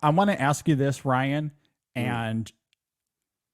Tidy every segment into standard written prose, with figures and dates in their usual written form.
I want to ask you this, Ryan, Mm. and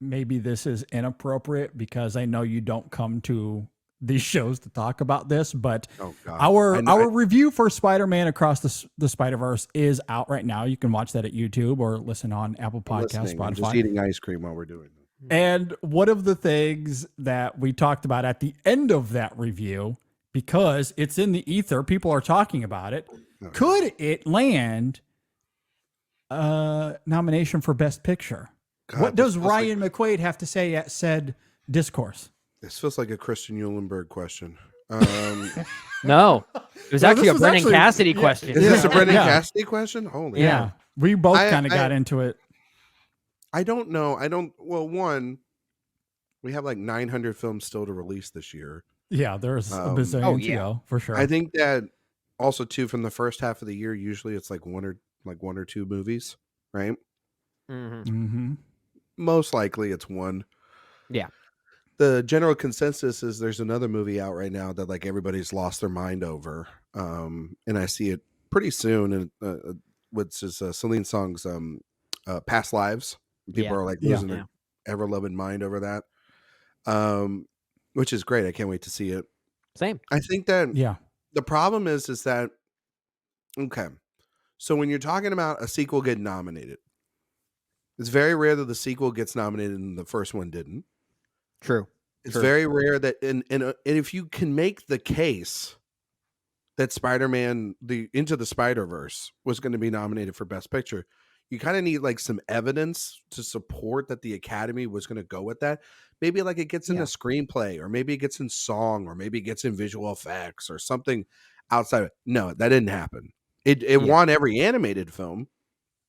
maybe this is inappropriate because I know you don't come to these shows to talk about this, but Oh God, our review for Spider-Man Across the Spider-Verse is out right now. You can watch that at YouTube or listen on Apple I'm Podcasts, listening. I'm just Spotify. eating ice cream while we're doing it. And one of the things that we talked about at the end of that review, because it's in the ether, people are talking about it. Could it land a nomination for Best Picture? God, What this does feels Ryan McQuaid have to say at said discourse? This feels like a Christian Eulenberg question. No, it was actually a Brennan Cassidy question. Is this a Brennan Cassidy question? Holy yeah. We both kind of got into it. I don't know. Well, one, we have like 900 films still to release this year. Yeah, there's a bazillion to go for sure. I think that also too from the first half of the year, usually it's like one or two movies, right? Mm-hmm. Most likely it's one. Yeah. The general consensus is there's another movie out right now that like everybody's lost their mind over, and I see it pretty soon. And which is Celine Song's "Past Lives." People are like losing their ever loving mind over that, which is great. I can't wait to see it. Same. I think that the problem is that okay. So when you're talking about a sequel getting nominated, it's very rare that the sequel gets nominated and the first one didn't. True. It's very rare that, and if you can make the case that Spider-Man, the Into the Spider-Verse was going to be nominated for Best Picture, you kind of need like some evidence to support that the Academy was going to go with that. Maybe like it gets in a screenplay, or maybe it gets in song, or maybe it gets in visual effects or something outside of it. No, that didn't happen. It won every animated film,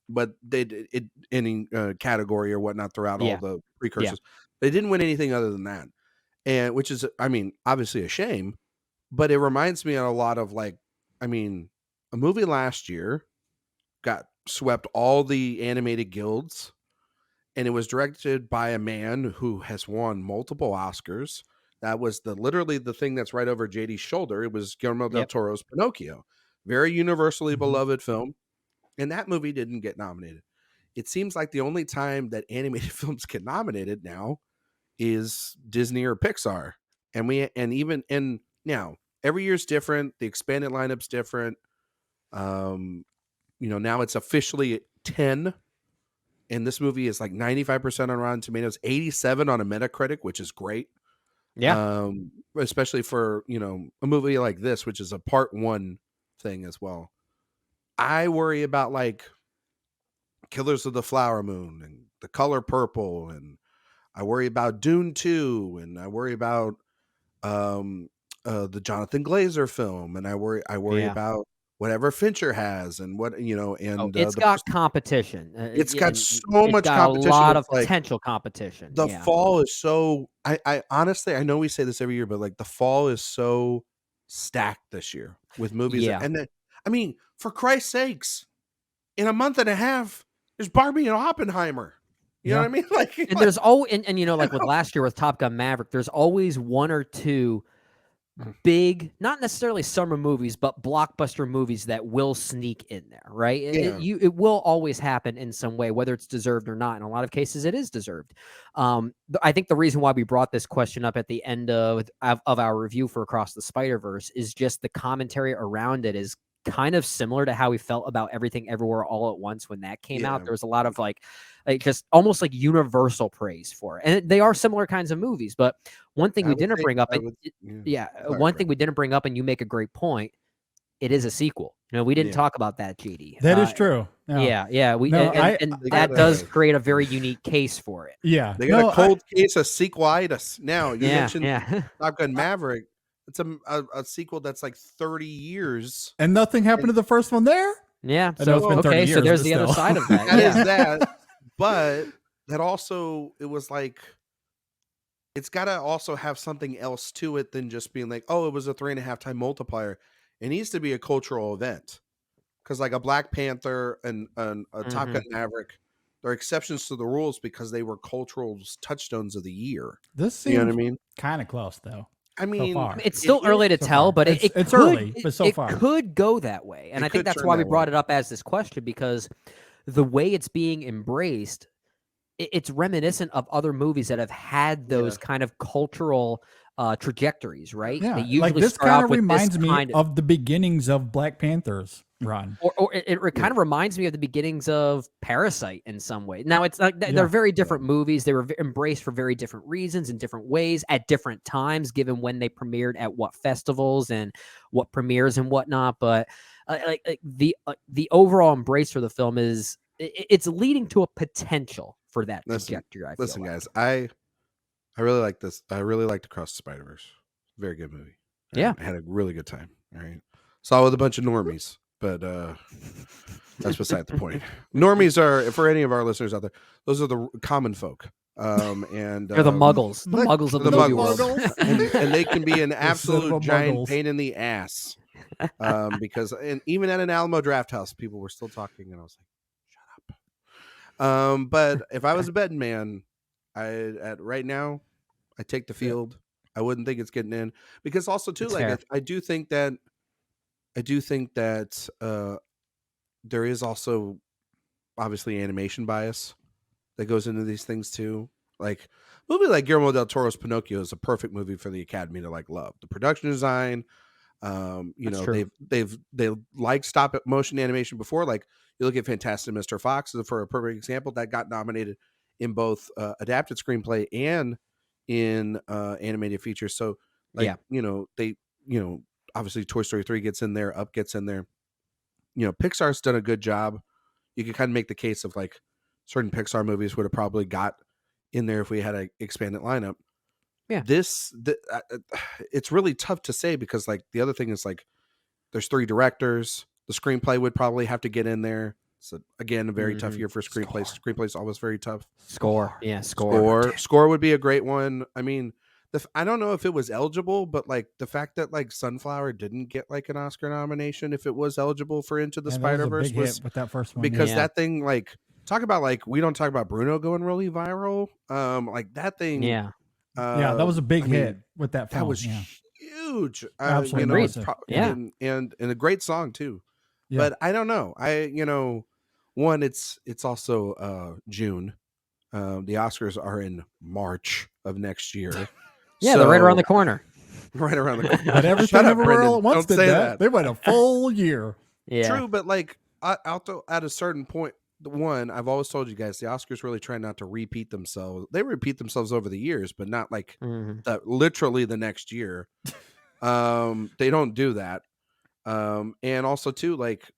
but they did it any category or whatnot throughout all the precursors. They didn't win anything other than that. And which is, I mean, obviously a shame, but it reminds me a lot of like, I mean, a movie last year got swept all the animated guilds, and it was directed by a man who has won multiple Oscars. That was literally the thing that's right over JD's shoulder. It was Guillermo del Toro's Pinocchio, very universally beloved film. And that movie didn't get nominated. It seems like the only time that animated films get nominated now is Disney or Pixar. And now every year's different. The expanded lineup's different. Now it's officially 10, and this movie is like 95% on Rotten Tomatoes, 87 on a Metacritic, which is great. Yeah. Especially for, a movie like this, which is a part one thing as well. I worry about like Killers of the Flower Moon and The Color Purple, and I worry about Dune 2, and I worry about the Jonathan Glazer film, and I worry about whatever Fincher has, and what and it's got competition. It's got so much competition. A lot of potential competition. The fall is so. I honestly, I know we say this every year, but like the fall is so stacked this year with movies. And then, I mean, for Christ's sakes, in a month and a half, there's Barbie and Oppenheimer. You know what I mean? Like, and there's always, and like with last year with Top Gun Maverick, there's always one or two big, not necessarily summer movies, but blockbuster movies that will sneak in there, right? It will always happen in some way, whether it's deserved or not. In a lot of cases, it is deserved. I think the reason why we brought this question up at the end of our review for Across the Spider-Verse is just the commentary around it is kind of similar to how we felt about Everything Everywhere All at Once when that came out. There was a lot of like just almost like universal praise for it. And they are similar kinds of movies, but one thing we didn't bring up, one thing we didn't bring up, and you make a great point, it is a sequel. We didn't talk about that, GD. That is true. No. That does create a very unique case for it. Yeah. They got a cold case of sequelitis. Now, you mentioned Top Gun Maverick. It's a sequel that's like 30 years. And nothing happened to the first one there? Yeah. So, okay, so there's the other side of that. That is that. But that also, it was like, it's got to also have something else to it than just being like, oh, it was a 3.5 time multiplier. It needs to be a cultural event. Because like a Black Panther and a Top Gun Maverick, they're exceptions to the rules because they were cultural touchstones of the year. This seems kind of close, though. I mean, it's still early to tell, but it's early, but so far it could go that way. And I think that's why we brought it up as this question, because the way it's being embraced, it's reminiscent of other movies that have had those kind of cultural trajectories, right? Yeah, They usually like this start kind off of with reminds me kind of the beginnings of Black Panther's run. or it kind of reminds me of the beginnings of Parasite in some way. Now, it's like they're Yeah. very different movies. They were embraced for very different reasons in different ways at different times, given when they premiered at what festivals and what premieres and whatnot. But the overall embrace for the film is it's leading to a potential for that trajectory. I feel Listen, like. guys, I really like this. I really liked Across the Spider-Verse. Very good movie. Yeah. I had a really good time. All right. Saw it with a bunch of normies, but that's beside the point. Normies are, for any of our listeners out there, those are the common folk. And They're the muggles. The muggles of the movie world. and they can be an absolute giant muggles. pain in the ass. Because and even at an Alamo Draft House, people were still talking, and I was like, shut up. But if I was a betting man, right now, I take the field. I wouldn't think it's getting in, because also too, It's like fair. I do think that there is also obviously animation bias that goes into these things too. Like a movie like Guillermo del Toro's Pinocchio is a perfect movie for the Academy to like love. The production design, you That's know, true. they like stop motion animation before. Like you look at Fantastic Mr. Fox for a perfect example that got nominated in both adapted screenplay and in animated features. So like obviously Toy Story 3 gets in there, Up gets in there. Pixar's done a good job. You can kind of make the case of like certain Pixar movies would have probably got in there if we had an expanded lineup. Yeah. It's really tough to say, because like the other thing is like there's 3 directors. The screenplay would probably have to get in there. So again, a very tough year for screenplays. Screenplays always very tough. Score. Score. Score would be a great one. I mean, I don't know if it was eligible, but like the fact that like Sunflower didn't get like an Oscar nomination if it was eligible for Into the Spider-Verse was with that first one, because that thing, like, talk about like we don't talk about Bruno going really viral. Like that thing. Yeah, that was a big hit with that film. That was huge. Absolutely, and a great song too. Yeah. But I don't know. One, it's also June. The Oscars are in March of next year. Yeah, they're right around the corner. Right around the corner. But everything everywhere all at once did that. They went a full year. Yeah. True, but like at a certain point, one, I've always told you guys, the Oscars really try not to repeat themselves. They repeat themselves over the years, but not like literally the next year. They don't do that. And also too, like,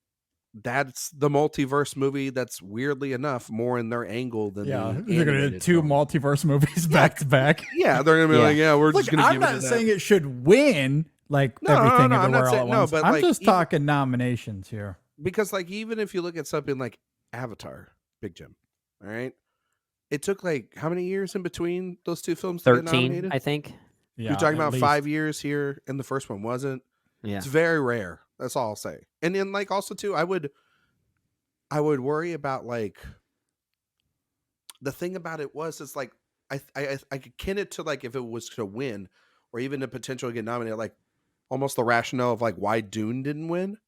that's the multiverse movie that's weirdly enough more in their angle than they're gonna do 2 multiverse movies back to back. Yeah, they're gonna be like, we're just gonna. I'm not saying it should win like everything everywhere all at once. But I'm just talking nominations here. Because like even if you look at something like Avatar, Big Jim, all right, it took like how many years in between those 2 films? 13, I think. Yeah, you're talking about least 5 years here, and the first one wasn't. Yeah, it's very rare. That's all I'll say. And then like also too, I would worry about like the thing about it was it's like I could kin it to like if it was to win or even the potential to get nominated, like almost the rationale of like why Dune didn't win,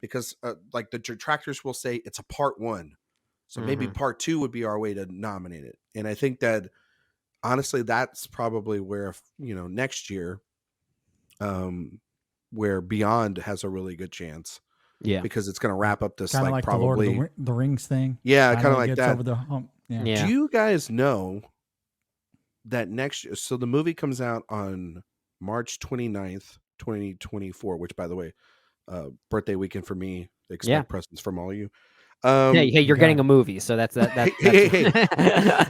because like the detractors will say it's a part 1, so maybe part 2 would be our way to nominate it. And I think that honestly that's probably where next year where Beyond has a really good chance. Yeah, because it's going to wrap up this like probably the Lord of the Rings thing. Yeah, kind of like that. Over the hump. Yeah. Do you guys know that next year? So the movie comes out on March 29th, 2024, which by the way, birthday weekend for me. Expect presents from all of you. Hey, you're getting a movie, so that's hey.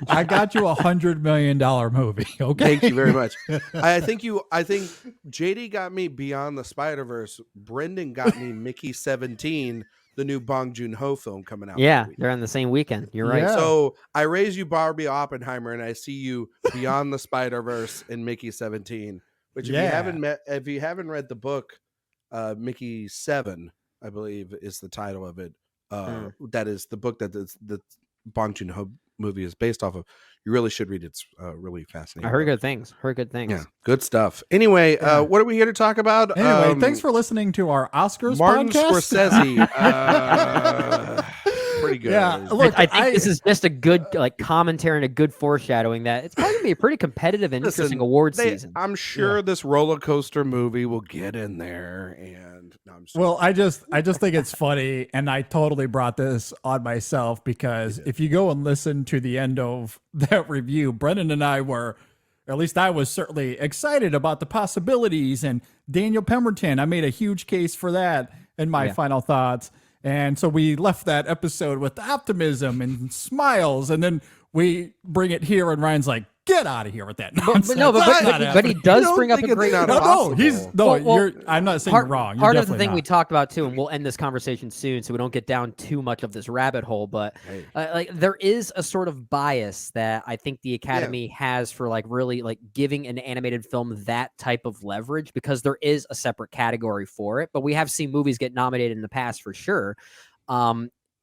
I got you $100 million movie. Okay, thank you very much. I think JD got me Beyond the Spider-Verse. Brendan got me Mickey 17, the new Bong Joon-ho film coming out. Yeah, they're on the same weekend. You're right. So I raise you Barbie Oppenheimer, and I see you Beyond the Spider-Verse and Mickey 17. Which if you haven't read the book, Mickey 7, I believe is the title of it. That is the book that the Bong Joon-ho movie is based off of. You really should read it. It's really fascinating. I heard good things. Yeah, good stuff. Anyway, what are we here to talk about? Anyway, thanks for listening to our Oscars Martin podcast. Scorsese. Pretty really good. Yeah, look, I think this is just a good like commentary and a good foreshadowing that it's probably gonna be a pretty competitive and interesting award season. I'm sure this roller coaster movie will get in there. And no, I'm just well, I just think it's funny, and I totally brought this on myself because if you go and listen to the end of that review, Brendan and I were, or at least I was certainly excited about the possibilities. And Daniel Pemberton, I made a huge case for that in my final thoughts. And so we left that episode with optimism and smiles, and then we bring it here, and Ryan's like, "Get out of here with that nonsense." But he does bring up a great. I'm not saying you're wrong. Part of the thing we talked about too, and we'll end this conversation soon, so we don't get down too much of this rabbit hole. But like, there is a sort of bias that I think the Academy has for like really like giving an animated film that type of leverage, because there is a separate category for it. But we have seen movies get nominated in the past for sure.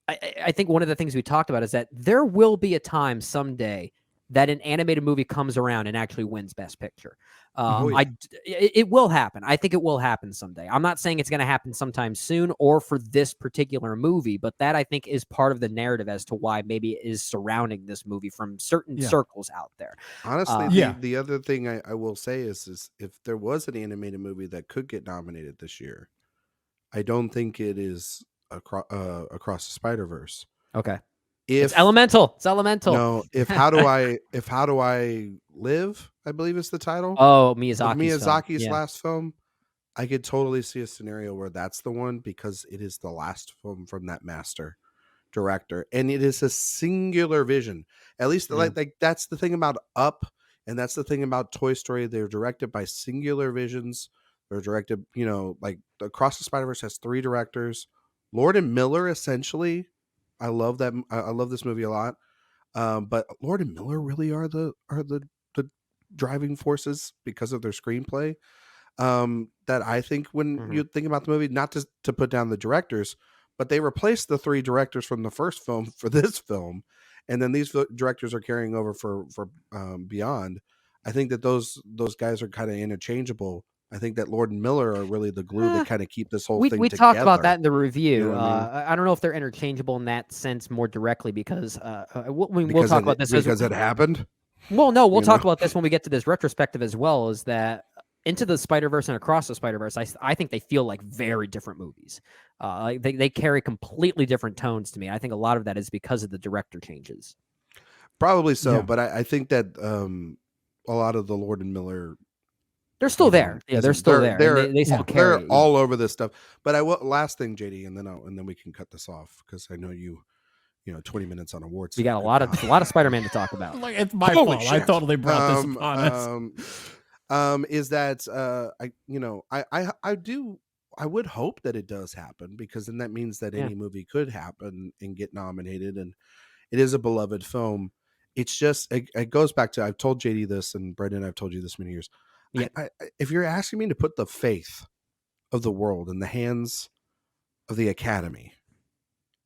I think one of the things we talked about is that there will be a time someday that an animated movie comes around and actually wins Best Picture. It will happen. I think it will happen someday. I'm not saying it's going to happen sometime soon or for this particular movie, but that I think is part of the narrative as to why maybe it is surrounding this movie from certain circles out there. Honestly, the other thing I will say is if there was an animated movie that could get nominated this year, I don't think it is Across the Spider-Verse. Okay. It's Elemental. It's Elemental. No, if How Do I Live, I believe is the title. Oh, Miyazaki's last film. I could totally see a scenario where that's the one, because it is the last film from that master director, and it is a singular vision. At least like that's the thing about Up, and that's the thing about Toy Story. They're directed by singular visions. They're directed, like Across the Spider-Verse has 3 directors. Lord and Miller, essentially. I love that. I love this movie a lot. But Lord and Miller really are the driving forces because of their screenplay. That I think when you think about the movie, not to put down the directors, but they replaced the 3 directors from the first film for this film, and then these directors are carrying over for Beyond. I think that those guys are kind of interchangeable. I think that Lord and Miller are really the glue that kind of keep this whole thing together. We talked about that in the review. You know I don't know if they're interchangeable in that sense more directly, because we'll talk about this because it happened. Well, no, we'll talk about this when we get to this retrospective as well. Is that Into the Spider-Verse and Across the Spider-Verse? I think they feel like very different movies. They carry completely different tones to me. I think a lot of that is because of the director changes. Probably so, but I think that a lot of the Lord and Miller. They're still there. Yeah, they're still there. They still carry. They're all over this stuff. But last thing, JD, and then we can cut this off, because I know you 20 minutes on awards. We got a lot of Spider-Man to talk about. Like, it's my fault. Shit. I totally brought this upon us. Is that I would hope that it does happen, because then that means that any movie could happen and get nominated, and it is a beloved film. It's just it goes back to, I've told JD this, and Brendan, I've told you this many years. Yeah. If you're asking me to put the faith of the world in the hands of the Academy,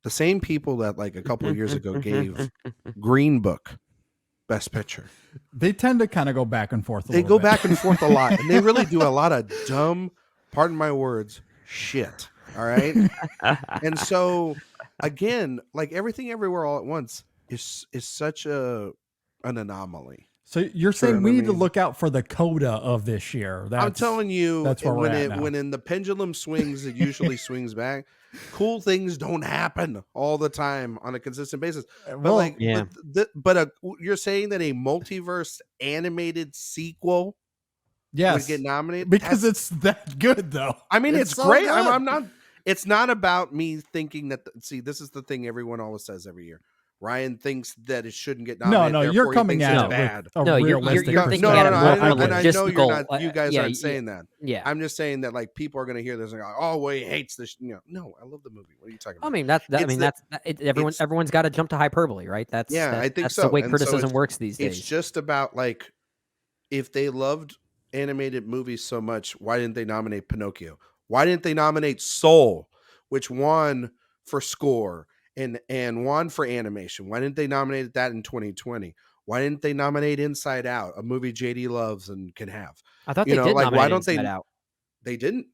the same people that like a couple of years ago gave Green Book Best Picture, they tend to kind of go back and forth. They go back and forth a lot, and they really do a lot of dumb, pardon my words, shit. All right. And so again, like Everything Everywhere All at Once is such an anomaly. So you're saying we need to look out for the coda of this year. I'm telling you, that's where when in the pendulum swings, it usually swings back. Cool things don't happen all the time on a consistent basis. But you're saying that a multiverse animated sequel would get nominated? Because it's that good, though. I mean, it's great. So I'm not. It's not about me thinking that. See, this is the thing everyone always says every year. Ryan thinks that it shouldn't get nominated. No, you're coming at it bad. You're thinking at it and I know you're not. You guys aren't saying that. Yeah, I'm just saying that like people are going to hear this and go, "Oh, well, he hates this." No, I love the movie. What are you talking about? Everyone's got to jump to hyperbole, right? I think that's so. The way criticism works these days. It's just about like, if they loved animated movies so much, why didn't they nominate Pinocchio? Why didn't they nominate Soul, which won for score? And won for animation? Why didn't they nominate that in 2020? Why didn't they nominate Inside Out, a movie JD loves and can have? I thought they did nominate Inside Out. They didn't.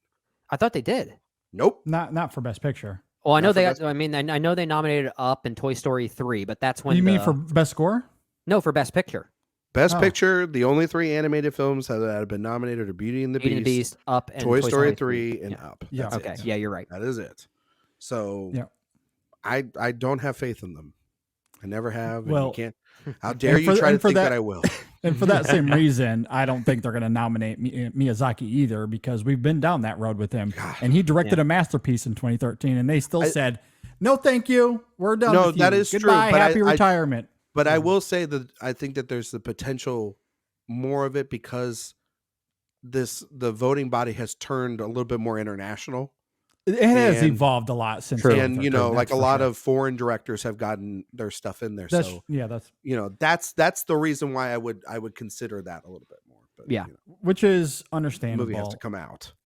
I thought they did. Nope. Not for Best Picture. Well, I know Not for they. Best- I mean, I know they nominated Up and Toy Story 3, but that's when You mean for best score? no, for Best Picture. Best Oh. Picture, the only 3 animated films that have been nominated are Beauty and the Beauty and Beast, the Beast, Up, and Toy Story 3, and Up. Yeah. That's Okay, it. yeah, you're right. That is it. So Yeah. I don't have faith in them. I never have. And Well, you can't. How dare you for- try to and for think that that- I will? And for that same reason, I don't think they're going to nominate Miyazaki either, because we've been down that road with him. God. And he directed a masterpiece in 2013, and they still said, "No, thank you. We're done. No, with that you. is true, Goodbye. but Happy I- retirement." But I will say that I think that there's the potential more of it because the voting body has turned a little bit more international. It has And- evolved a lot since. True. And 2013, like that's a for lot sure. of foreign directors have gotten their stuff in there. That's, So that's that's the reason why I would consider that a little bit more. But Yeah. which is the understandable. movie has to come out.